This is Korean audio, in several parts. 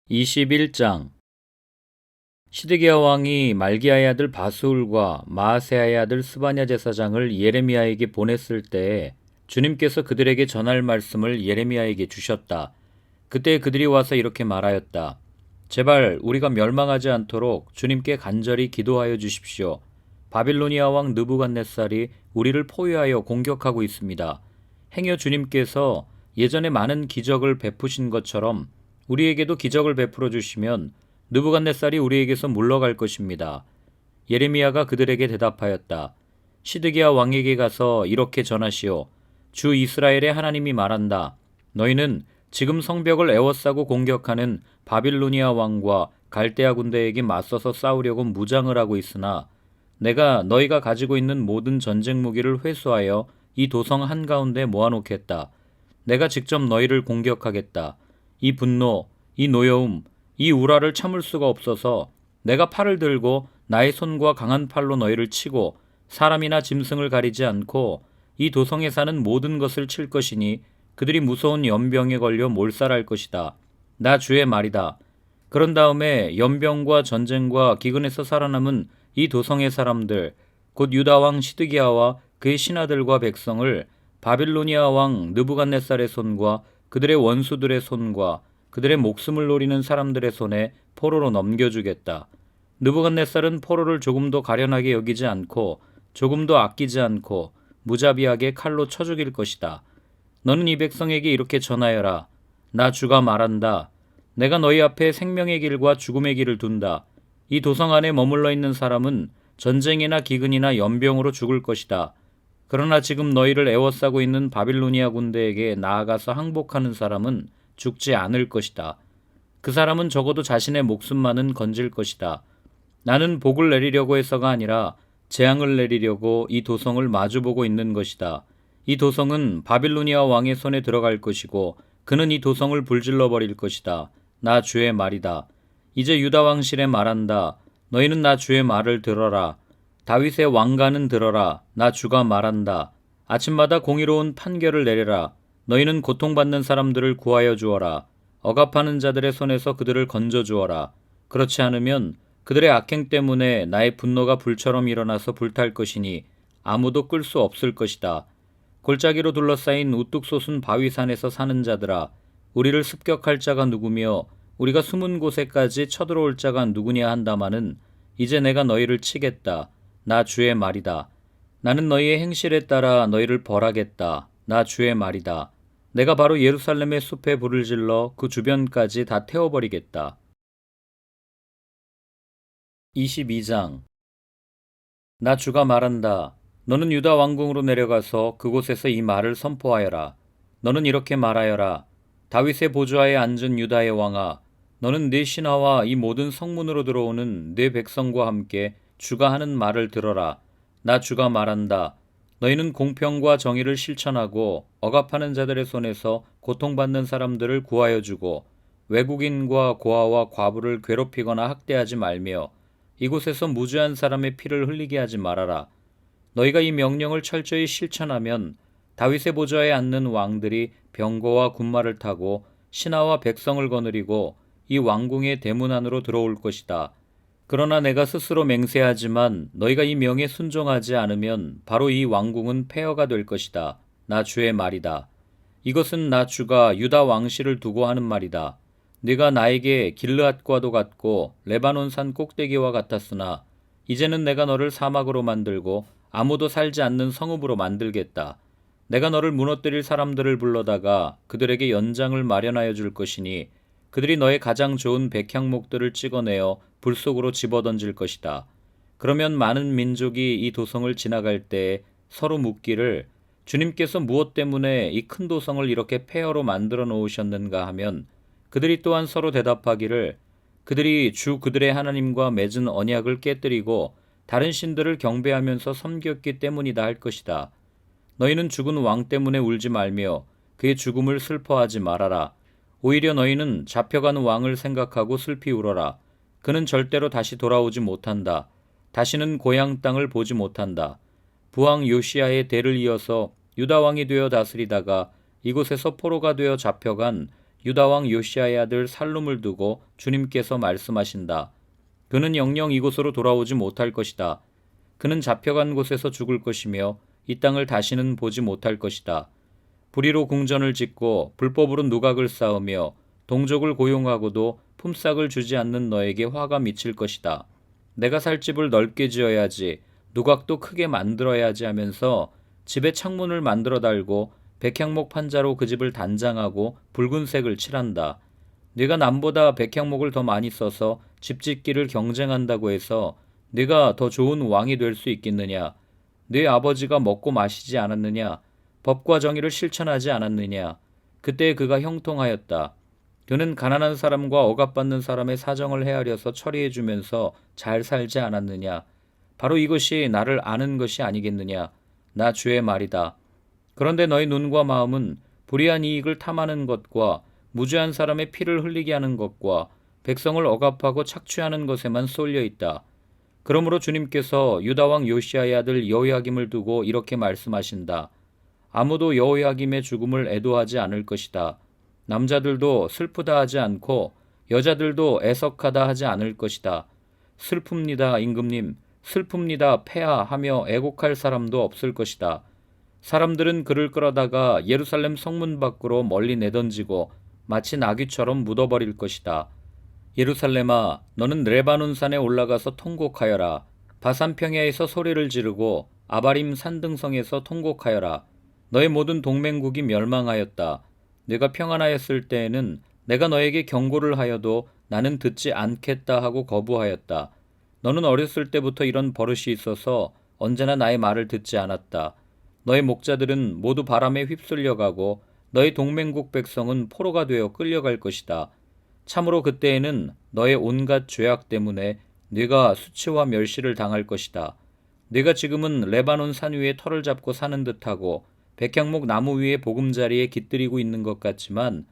21장. 시드기야 왕이 말기야의 아들 바스울과 마아세야의 아들 스바냐 제사장을 예레미야에게 보냈을 때에 주님께서 그들에게 전할 말씀을 예레미야에게 주셨다. 그때 그들이 와서 이렇게 말하였다. 제발 우리가 멸망하지 않도록 주님께 간절히 기도하여 주십시오. 바빌로니아 왕 느부갓네살이 우리를 포위하여 공격하고 있습니다. 행여 주님께서 예전에 많은 기적을 베푸신 것처럼 우리에게도 기적을 베풀어 주시면 느부갓네살이 우리에게서 물러갈 것입니다. 예레미야가 그들에게 대답하였다. 시드기야 왕에게 가서 이렇게 전하시오. 주 이스라엘의 하나님이 말한다. 너희는 지금 성벽을 에워싸고 공격하는 바빌로니아 왕과 갈대아 군대에게 맞서서 싸우려고 무장을 하고 있으나 내가 너희가 가지고 있는 모든 전쟁 무기를 회수하여 이 도성 한가운데 모아놓겠다. 내가 직접 너희를 공격하겠다. 이 분노, 이 노여움, 이 우라를 참을 수가 없어서 내가 팔을 들고 나의 손과 강한 팔로 너희를 치고 사람이나 짐승을 가리지 않고 이 도성에 사는 모든 것을 칠 것이니 그들이 무서운 연병에 걸려 몰살할 것이다. 나 주의 말이다. 그런 다음에 연병과 전쟁과 기근에서 살아남은 이 도성의 사람들, 곧 유다 왕 시드기야와 그의 신하들과 백성을 바빌로니아 왕 느부갓네살의 손과 그들의 원수들의 손과 그들의 목숨을 노리는 사람들의 손에 포로로 넘겨주겠다. 느부갓네살은 포로를 조금도 가련하게 여기지 않고 조금도 아끼지 않고 무자비하게 칼로 쳐 죽일 것이다. 너는 이 백성에게 이렇게 전하여라. 나 주가 말한다. 내가 너희 앞에 생명의 길과 죽음의 길을 둔다. 이 도성 안에 머물러 있는 사람은 전쟁이나 기근이나 연병으로 죽을 것이다. 그러나 지금 너희를 에워싸고 있는 바빌로니아 군대에게 나아가서 항복하는 사람은 죽지 않을 것이다. 그 사람은 적어도 자신의 목숨만은 건질 것이다. 나는 복을 내리려고 해서가 아니라 재앙을 내리려고 이 도성을 마주보고 있는 것이다. 이 도성은 바빌로니아 왕의 손에 들어갈 것이고 그는 이 도성을 불질러 버릴 것이다. 나 주의 말이다. 이제 유다 왕실에 말한다. 너희는 나 주의 말을 들어라. 다윗의 왕가는 들어라. 나 주가 말한다. 아침마다 공의로운 판결을 내려라. 너희는 고통받는 사람들을 구하여 주어라. 억압하는 자들의 손에서 그들을 건져 주어라. 그렇지 않으면 그들의 악행 때문에 나의 분노가 불처럼 일어나서 불탈 것이니 아무도 끌 수 없을 것이다. 골짜기로 둘러싸인 우뚝 솟은 바위산에서 사는 자들아, 우리를 습격할 자가 누구며 우리가 숨은 곳에까지 쳐들어올 자가 누구냐 한다마는 이제 내가 너희를 치겠다. 나 주의 말이다. 나는 너희의 행실에 따라 너희를 벌하겠다. 나 주의 말이다. 내가 바로 예루살렘의 숲에 불을 질러 그 주변까지 다 태워버리겠다. 22장. 나 주가 말한다. 너는 유다 왕궁으로 내려가서 그곳에서 이 말을 선포하여라. 너는 이렇게 말하여라. 다윗의 보좌에 앉은 유다의 왕아, 너는 네 신하와 이 모든 성문으로 들어오는 네 백성과 함께 주가 하는 말을 들어라. 나 주가 말한다. 너희는 공평과 정의를 실천하고 억압하는 자들의 손에서 고통받는 사람들을 구하여 주고 외국인과 고아와 과부를 괴롭히거나 학대하지 말며 이곳에서 무죄한 사람의 피를 흘리게 하지 말아라. 너희가 이 명령을 철저히 실천하면 다윗의 보좌에 앉는 왕들이 병거와 군마를 타고 신하와 백성을 거느리고 이 왕궁의 대문 안으로 들어올 것이다. 그러나 내가 스스로 맹세하지만 너희가 이 명에 순종하지 않으면 바로 이 왕궁은 폐허가 될 것이다. 나 주의 말이다. 이것은 나 주가 유다 왕실을 두고 하는 말이다. 네가 나에게 길르앗과도 같고 레바논 산 꼭대기와 같았으나 이제는 내가 너를 사막으로 만들고 아무도 살지 않는 성읍으로 만들겠다. 내가 너를 무너뜨릴 사람들을 불러다가 그들에게 연장을 마련하여 줄 것이니 그들이 너의 가장 좋은 백향목들을 찍어내어 불 속으로 집어던질 것이다. 그러면 많은 민족이 이 도성을 지나갈 때 서로 묻기를 주님께서 무엇 때문에 이 큰 도성을 이렇게 폐허로 만들어 놓으셨는가 하면 그들이 또한 서로 대답하기를 그들이 주 그들의 하나님과 맺은 언약을 깨뜨리고 다른 신들을 경배하면서 섬겼기 때문이다 할 것이다. 너희는 죽은 왕 때문에 울지 말며 그의 죽음을 슬퍼하지 말아라. 오히려 너희는 잡혀간 왕을 생각하고 슬피 울어라. 그는 절대로 다시 돌아오지 못한다. 다시는 고향 땅을 보지 못한다. 부왕 요시야의 대를 이어서 유다 왕이 되어 다스리다가 이곳에서 포로가 되어 잡혀간 유다 왕 요시아의 아들 살룸을 두고 주님께서 말씀하신다. 그는 영영 이곳으로 돌아오지 못할 것이다. 그는 잡혀간 곳에서 죽을 것이며 이 땅을 다시는 보지 못할 것이다. 불의로 궁전을 짓고 불법으로 누각을 쌓으며 동족을 고용하고도 품삯을 주지 않는 너에게 화가 미칠 것이다. 내가 살 집을 넓게 지어야지, 누각도 크게 만들어야지 하면서 집에 창문을 만들어 달고 백향목 판자로 그 집을 단장하고 붉은색을 칠한다. 네가 남보다 백향목을 더 많이 써서 집 짓기를 경쟁한다고 해서 네가 더 좋은 왕이 될 수 있겠느냐? 네 아버지가 먹고 마시지 않았느냐? 법과 정의를 실천하지 않았느냐? 그때 그가 형통하였다. 그는 가난한 사람과 억압받는 사람의 사정을 헤아려서 처리해주면서 잘 살지 않았느냐? 바로 이것이 나를 아는 것이 아니겠느냐? 나 주의 말이다. 그런데 너희 눈과 마음은 불의한 이익을 탐하는 것과 무죄한 사람의 피를 흘리게 하는 것과 백성을 억압하고 착취하는 것에만 쏠려 있다. 그러므로 주님께서 유다 왕 요시아의 아들 여호야김을 두고 이렇게 말씀하신다. 아무도 여호야김의 죽음을 애도하지 않을 것이다. 남자들도 슬프다 하지 않고 여자들도 애석하다 하지 않을 것이다. 슬픕니다, 임금님. 슬픕니다, 폐하 하며 애곡할 사람도 없을 것이다. 사람들은 그를 끌어다가 예루살렘 성문 밖으로 멀리 내던지고 마치 나귀처럼 묻어버릴 것이다. 예루살렘아, 너는 레바논 산에 올라가서 통곡하여라. 바산 평야에서 소리를 지르고 아바림 산등성에서 통곡하여라. 너의 모든 동맹국이 멸망하였다. 내가 평안하였을 때에는 내가 너에게 경고를 하여도 나는 듣지 않겠다 하고 거부하였다. 너는 어렸을 때부터 이런 버릇이 있어서 언제나 나의 말을 듣지 않았다. 너의 목자들은 모두 바람에 휩쓸려가고 너의 동맹국 백성은 포로가 되어 끌려갈 것이다. 참으로 그때에는 너의 온갖 죄악 때문에 네가 수치와 멸시를 당할 것이다. 네가 지금은 레바논 산 위에 터를 잡고 사는 듯하고 백향목 나무 위에 보금자리에 깃들이고 있는 것 같지만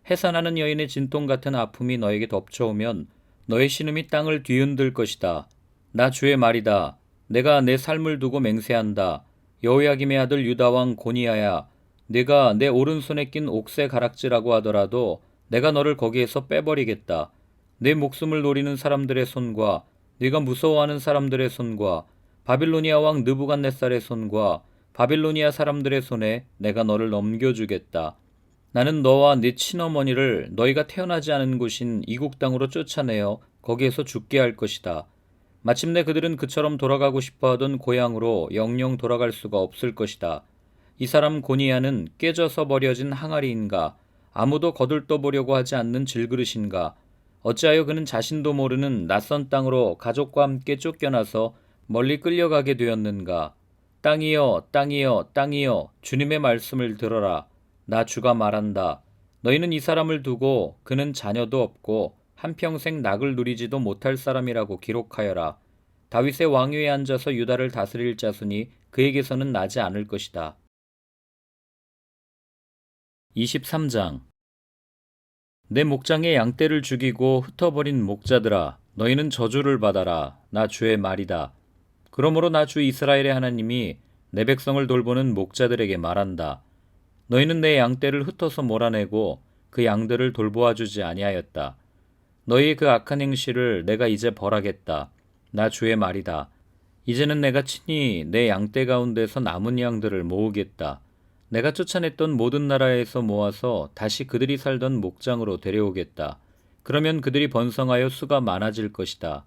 해산하는 여인의 진통 같은 아픔이 너에게 덮쳐오면 너의 신음이 땅을 뒤흔들 것이다. 나 주의 말이다. 내가 내 삶을 두고 맹세한다. 여호야김의 아들 유다 왕 고니야야, 네가 내 오른손에 낀 옥새 가락지라고 하더라도 내가 너를 거기에서 빼버리겠다. 내 목숨을 노리는 사람들의 손과 네가 무서워하는 사람들의 손과 바빌로니아 왕 느부갓네살의 손과 바빌로니아 사람들의 손에 내가 너를 넘겨주겠다. 나는 너와 네 친어머니를 너희가 태어나지 않은 곳인 이국 땅으로 쫓아내어 거기에서 죽게 할 것이다. 마침내 그들은 그처럼 돌아가고 싶어하던 고향으로 영영 돌아갈 수가 없을 것이다. 이 사람 고니야는 깨져서 버려진 항아리인가? 아무도 거들떠보려고 하지 않는 질그릇인가? 어찌하여 그는 자신도 모르는 낯선 땅으로 가족과 함께 쫓겨나서 멀리 끌려가게 되었는가? 땅이여, 땅이여, 땅이여, 주님의 말씀을 들어라. 나 주가 말한다. 너희는 이 사람을 두고 그는 자녀도 없고 한평생 낙을 누리지도 못할 사람이라고 기록하여라. 다윗의 왕위에 앉아서 유다를 다스릴 자손이 그에게서는 나지 않을 것이다. 23장. 내 목장의 양떼를 죽이고 흩어버린 목자들아, 너희는 저주를 받아라. 나 주의 말이다. 그러므로 나 주 이스라엘의 하나님이 내 백성을 돌보는 목자들에게 말한다. 너희는 내 양떼를 흩어서 몰아내고 그 양들을 돌보아 주지 아니하였다. 너희의 그 악한 행실을 내가 이제 벌하겠다. 나 주의 말이다. 이제는 내가 친히 내 양떼 가운데서 남은 양들을 모으겠다. 내가 쫓아냈던 모든 나라에서 모아서 다시 그들이 살던 목장으로 데려오겠다. 그러면 그들이 번성하여 수가 많아질 것이다.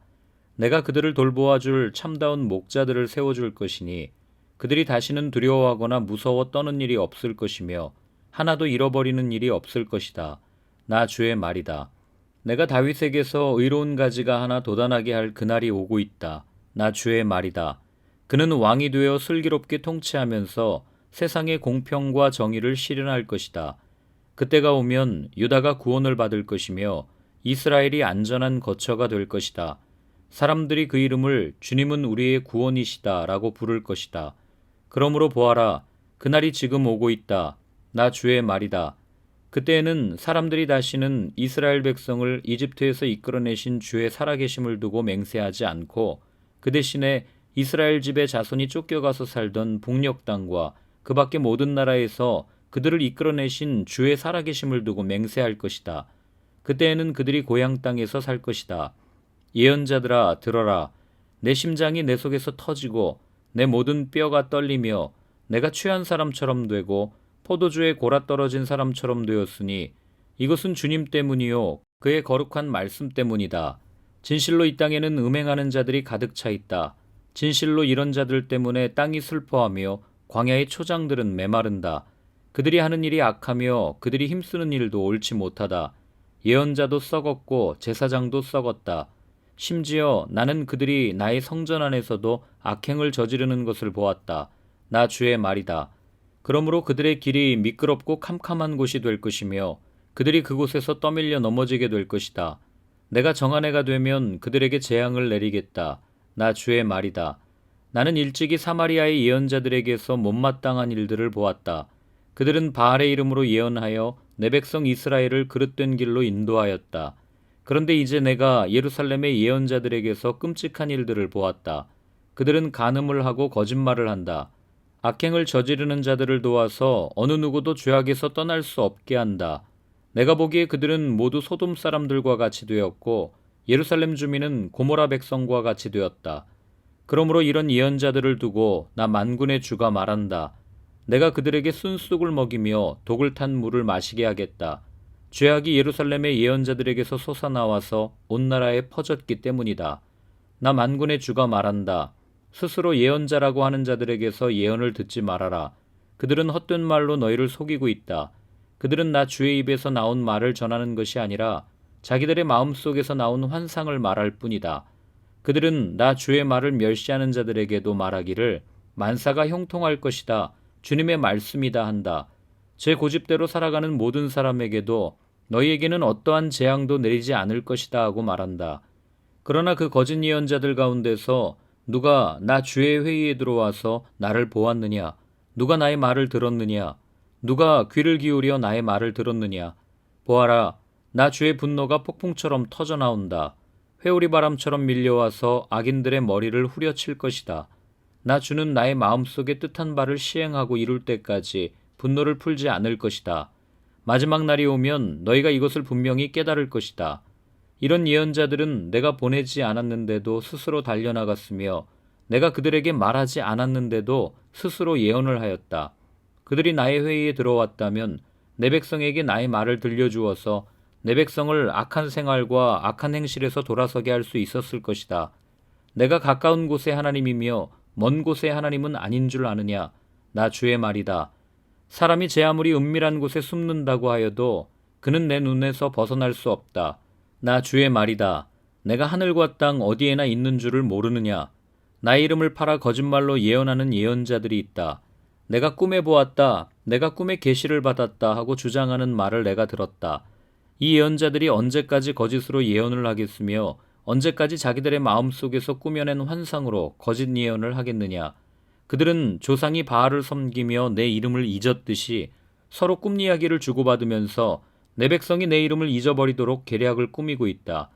내가 그들을 돌보아 줄 참다운 목자들을 세워줄 것이니 그들이 다시는 두려워하거나 무서워 떠는 일이 없을 것이며 하나도 잃어버리는 일이 없을 것이다. 나 주의 말이다. 내가 다윗에게서 의로운 가지가 하나 돋아나게 할 그날이 오고 있다. 나 주의 말이다. 그는 왕이 되어 슬기롭게 통치하면서 세상의 공평과 정의를 실현할 것이다. 그때가 오면 유다가 구원을 받을 것이며 이스라엘이 안전한 거처가 될 것이다. 사람들이 그 이름을 주님은 우리의 구원이시다 라고 부를 것이다. 그러므로 보아라, 그날이 지금 오고 있다. 나 주의 말이다. 그때에는 사람들이 다시는 이스라엘 백성을 이집트에서 이끌어내신 주의 살아계심을 두고 맹세하지 않고 그 대신에 이스라엘 집의 자손이 쫓겨가서 살던 북녘 땅과 그 밖의 모든 나라에서 그들을 이끌어내신 주의 살아계심을 두고 맹세할 것이다. 그때에는 그들이 고향 땅에서 살 것이다. 예언자들아 들어라. 내 심장이 내 속에서 터지고 내 모든 뼈가 떨리며 내가 취한 사람처럼 되고 포도주에 골아 떨어진 사람처럼 되었으니 이것은 주님 때문이요 그의 거룩한 말씀 때문이다. 진실로 이 땅에는 음행하는 자들이 가득 차 있다. 진실로 이런 자들 때문에 땅이 슬퍼하며 광야의 초장들은 메마른다. 그들이 하는 일이 악하며 그들이 힘쓰는 일도 옳지 못하다. 예언자도 썩었고 제사장도 썩었다. 심지어 나는 그들이 나의 성전 안에서도 악행을 저지르는 것을 보았다. 나 주의 말이다. 그러므로 그들의 길이 미끄럽고 캄캄한 곳이 될 것이며 그들이 그곳에서 떠밀려 넘어지게 될 것이다. 내가 정한 해가 되면 그들에게 재앙을 내리겠다. 나 주의 말이다. 나는 일찍이 사마리아의 예언자들에게서 못마땅한 일들을 보았다. 그들은 바알의 이름으로 예언하여 내 백성 이스라엘을 그릇된 길로 인도하였다. 그런데 이제 내가 예루살렘의 예언자들에게서 끔찍한 일들을 보았다. 그들은 간음을 하고 거짓말을 한다. 악행을 저지르는 자들을 도와서 어느 누구도 죄악에서 떠날 수 없게 한다. 내가 보기에 그들은 모두 소돔 사람들과 같이 되었고 예루살렘 주민은 고모라 백성과 같이 되었다. 그러므로 이런 예언자들을 두고 나 만군의 주가 말한다. 내가 그들에게 순쑥을 먹이며 독을 탄 물을 마시게 하겠다. 죄악이 예루살렘의 예언자들에게서 솟아나와서 온 나라에 퍼졌기 때문이다. 나 만군의 주가 말한다. 스스로 예언자라고 하는 자들에게서 예언을 듣지 말아라. 그들은 헛된 말로 너희를 속이고 있다. 그들은 나 주의 입에서 나온 말을 전하는 것이 아니라 자기들의 마음속에서 나온 환상을 말할 뿐이다. 그들은 나 주의 말을 멸시하는 자들에게도 말하기를 만사가 형통할 것이다. 주님의 말씀이다 한다. 제 고집대로 살아가는 모든 사람에게도 너희에게는 어떠한 재앙도 내리지 않을 것이다 하고 말한다. 그러나 그 거짓 예언자들 가운데서 누가 나 주의 회의에 들어와서 나를 보았느냐? 누가 나의 말을 들었느냐? 누가 귀를 기울여 나의 말을 들었느냐? 보아라, 나 주의 분노가 폭풍처럼 터져나온다. 회오리 바람처럼 밀려와서 악인들의 머리를 후려칠 것이다. 나 주는 나의 마음속에 뜻한 바를 시행하고 이룰 때까지 분노를 풀지 않을 것이다. 마지막 날이 오면 너희가 이것을 분명히 깨달을 것이다. 이런 예언자들은 내가 보내지 않았는데도 스스로 달려나갔으며 내가 그들에게 말하지 않았는데도 스스로 예언을 하였다. 그들이 나의 회의에 들어왔다면 내 백성에게 나의 말을 들려주어서 내 백성을 악한 생활과 악한 행실에서 돌아서게 할 수 있었을 것이다. 내가 가까운 곳의 하나님이며 먼 곳의 하나님은 아닌 줄 아느냐? 나 주의 말이다. 사람이 제 아무리 은밀한 곳에 숨는다고 하여도 그는 내 눈에서 벗어날 수 없다. 나 주의 말이다. 내가 하늘과 땅 어디에나 있는 줄을 모르느냐? 나의 이름을 팔아 거짓말로 예언하는 예언자들이 있다. 내가 꿈에 보았다. 내가 꿈에 계시를 받았다 하고 주장하는 말을 내가 들었다. 이 예언자들이 언제까지 거짓으로 예언을 하겠으며 언제까지 자기들의 마음속에서 꾸며낸 환상으로 거짓 예언을 하겠느냐? 그들은 조상이 바알을 섬기며 내 이름을 잊었듯이 서로 꿈 이야기를 주고받으면서 내 백성이 내 이름을 잊어버리도록 계략을 꾸미고 있다.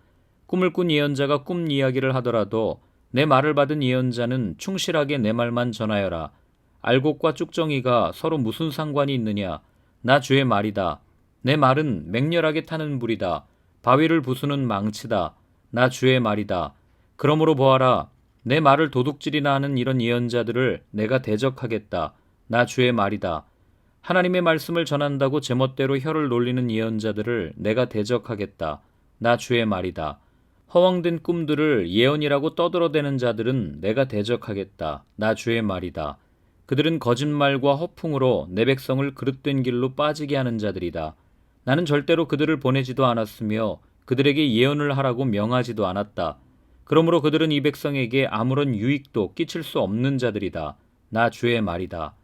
꿈을 꾼 예언자가 꿈 이야기를 하더라도 내 말을 받은 예언자는 충실하게 내 말만 전하여라. 알곡과 쭉정이가 서로 무슨 상관이 있느냐? 나 주의 말이다. 내 말은 맹렬하게 타는 불이다. 바위를 부수는 망치다. 나 주의 말이다. 그러므로 보아라. 내 말을 도둑질이나 하는 이런 예언자들을 내가 대적하겠다. 나 주의 말이다. 하나님의 말씀을 전한다고 제멋대로 혀를 놀리는 예언자들을 내가 대적하겠다. 나 주의 말이다. 허황된 꿈들을 예언이라고 떠들어대는 자들은 내가 대적하겠다. 나 주의 말이다. 그들은 거짓말과 허풍으로 내 백성을 그릇된 길로 빠지게 하는 자들이다. 나는 절대로 그들을 보내지도 않았으며 그들에게 예언을 하라고 명하지도 않았다. 그러므로 그들은 이 백성에게 아무런 유익도 끼칠 수 없는 자들이다. 나 주의 말이다.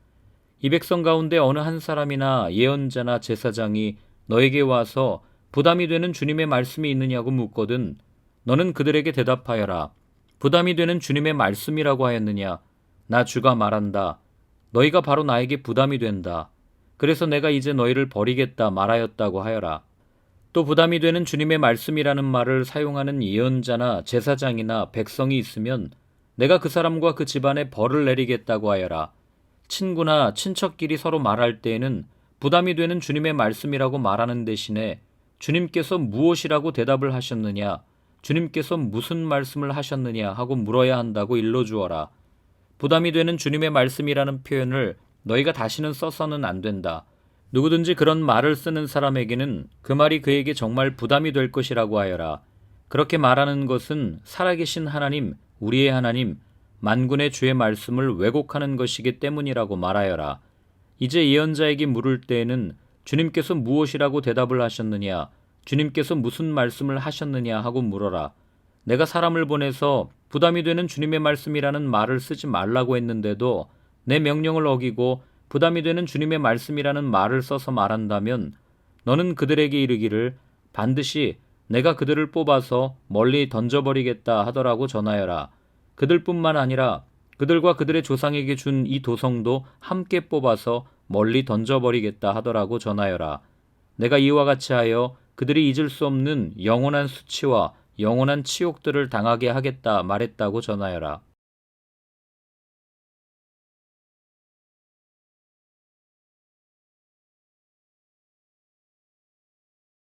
이 백성 가운데 어느 한 사람이나 예언자나 제사장이 너에게 와서 부담이 되는 주님의 말씀이 있느냐고 묻거든 너는 그들에게 대답하여라. 부담이 되는 주님의 말씀이라고 하였느냐? 나 주가 말한다. 너희가 바로 나에게 부담이 된다. 그래서 내가 이제 너희를 버리겠다 말하였다고 하여라. 또 부담이 되는 주님의 말씀이라는 말을 사용하는 예언자나 제사장이나 백성이 있으면 내가 그 사람과 그 집안에 벌을 내리겠다고 하여라. 친구나 친척끼리 서로 말할 때에는 부담이 되는 주님의 말씀이라고 말하는 대신에 주님께서 무엇이라고 대답을 하셨느냐, 주님께서 무슨 말씀을 하셨느냐 하고 물어야 한다고 일러주어라. 부담이 되는 주님의 말씀이라는 표현을 너희가 다시는 써서는 안 된다. 누구든지 그런 말을 쓰는 사람에게는 그 말이 그에게 정말 부담이 될 것이라고 하여라. 그렇게 말하는 것은 살아계신 하나님, 우리의 하나님, 만군의 주의 말씀을 왜곡하는 것이기 때문이라고 말하여라. 이제 예언자에게 물을 때에는 주님께서 무엇이라고 대답을 하셨느냐, 주님께서 무슨 말씀을 하셨느냐 하고 물어라. 내가 사람을 보내서 부담이 되는 주님의 말씀이라는 말을 쓰지 말라고 했는데도 내 명령을 어기고 부담이 되는 주님의 말씀이라는 말을 써서 말한다면 너는 그들에게 이르기를 반드시 내가 그들을 뽑아서 멀리 던져버리겠다 하더라고 전하여라. 그들뿐만 아니라 그들과 그들의 조상에게 준 이 도성도 함께 뽑아서 멀리 던져버리겠다 하더라고 전하여라. 내가 이와 같이 하여 그들이 잊을 수 없는 영원한 수치와 영원한 치욕들을 당하게 하겠다 말했다고 전하여라.